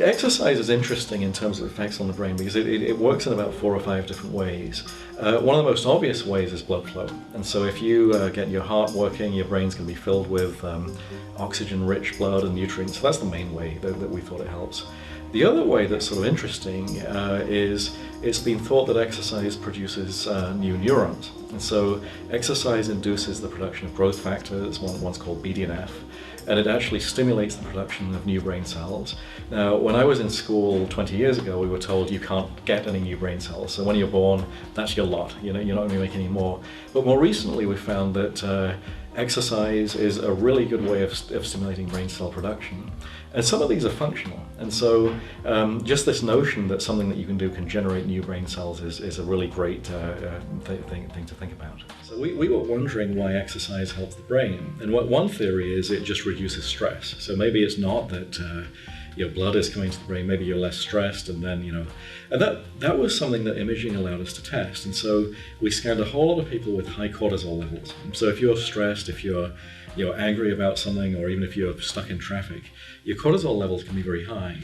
Exercise is interesting in terms of effects on the brain because it works in about 4 or 5 different ways. One of the most obvious ways is blood flow. And so if you get your heart working, your brain's going to be filled with oxygen-rich blood and nutrients. So that's the main way that we thought it helps. The other way that's sort of interesting is it's been thought that exercise produces new neurons. And so exercise induces the production of growth factors, one's called BDNF, and it actually stimulates the production of new brain cells. Now, when I was in school 20 years ago, we were told you can't get any new brain cells. So when you're born, that's your lot. You're not going to make any more. But more recently, we found that exercise is a really good way of stimulating brain cell production. And some of these are functional. And so just this notion that something that you can do can generate new brain cells is a really great thing to think about. So we were wondering why exercise helps the brain. And one theory is it just reduces stress. So maybe it's not that your blood is coming to the brain, maybe you're less stressed, and then, and that was something that imaging allowed us to test. And so we scanned a whole lot of people with high cortisol levels. So if you're stressed, if you're angry about something, or even if you're stuck in traffic, your cortisol levels can be very high.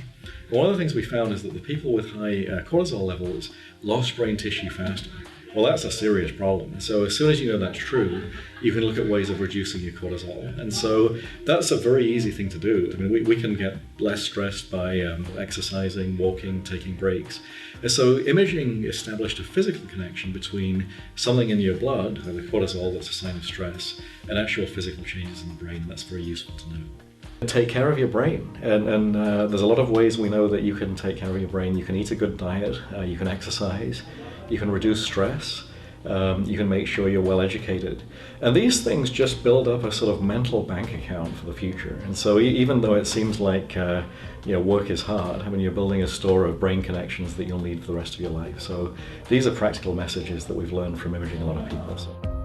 One of the things we found is that the people with high cortisol levels lost brain tissue faster. Well, that's a serious problem. So as soon as you know that's true, you can look at ways of reducing your cortisol. And so that's a very easy thing to do. I mean, we can get less stressed by exercising, walking, taking breaks. And so imaging established a physical connection between something in your blood, the cortisol that's a sign of stress, and actual physical changes in the brain. That's very useful to know. Take care of your brain, and there's a lot of ways we know that you can take care of your brain. You can eat a good diet, you can exercise, you can reduce stress, you can make sure you're well educated. And these things just build up a sort of mental bank account for the future. And so even though it seems like work is hard, I mean, you're building a store of brain connections that you'll need for the rest of your life. So these are practical messages that we've learned from imaging a lot of people. So.